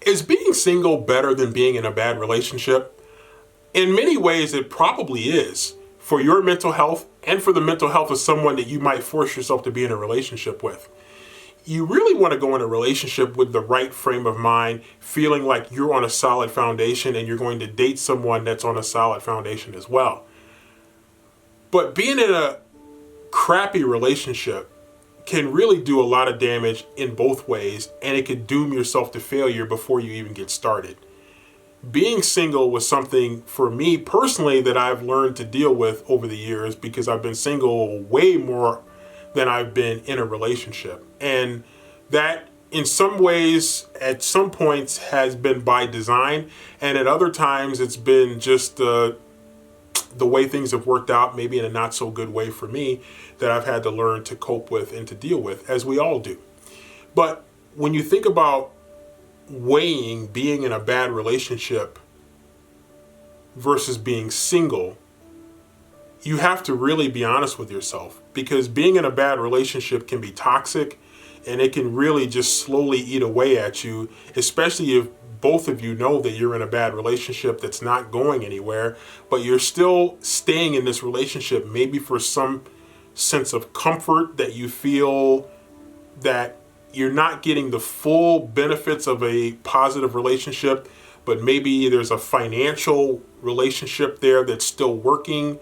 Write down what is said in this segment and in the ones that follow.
Is being single better than being in a bad relationship? In many ways, it probably is for your mental health and for the mental health of someone that you might force yourself to be in a relationship with. You really want to go in a relationship with the right frame of mind, feeling like you're on a solid foundation and you're going to date someone that's on a solid foundation as well. But being in a crappy relationship can really do a lot of damage in both ways, and it could doom yourself to failure before you even get started. Being single was something for me personally that I've learned to deal with over the years because I've been single way more than I've been in a relationship. And that in some ways, at some points, has been by design, and at other times it's been just the way things have worked out, maybe in a not so good way for me, that I've had to learn to cope with and to deal with, as we all do. But when you think about weighing being in a bad relationship versus being single, you have to really be honest with yourself, because being in a bad relationship can be toxic and it can really just slowly eat away at you, especially if both of you know that you're in a bad relationship that's not going anywhere, but you're still staying in this relationship, maybe for some sense of comfort that you feel that you're not getting the full benefits of a positive relationship, but maybe there's a financial relationship there that's still working.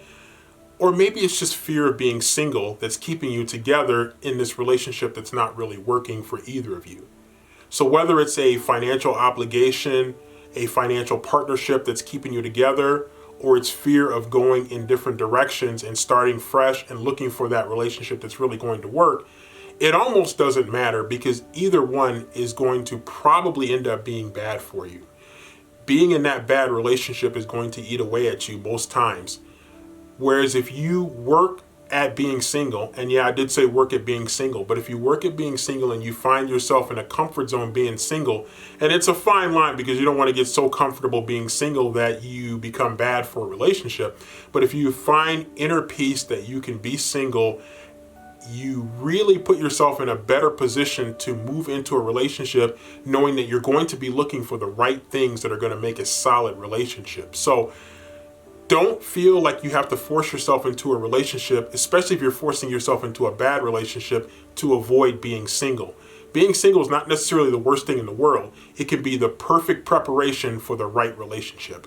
Or maybe it's just fear of being single that's keeping you together in this relationship that's not really working for either of you. So whether it's a financial obligation, a financial partnership that's keeping you together, or it's fear of going in different directions and starting fresh and looking for that relationship that's really going to work, it almost doesn't matter, because either one is going to probably end up being bad for you. Being in that bad relationship is going to eat away at you most times. Whereas if you work at being single, and yeah, I did say work at being single, but if you work at being single and you find yourself in a comfort zone being single, and it's a fine line because you don't want to get so comfortable being single that you become bad for a relationship, but if you find inner peace that you can be single, you really put yourself in a better position to move into a relationship knowing that you're going to be looking for the right things that are going to make a solid relationship. So don't feel like you have to force yourself into a relationship, especially if you're forcing yourself into a bad relationship, to avoid being single. Being single is not necessarily the worst thing in the world. It can be the perfect preparation for the right relationship.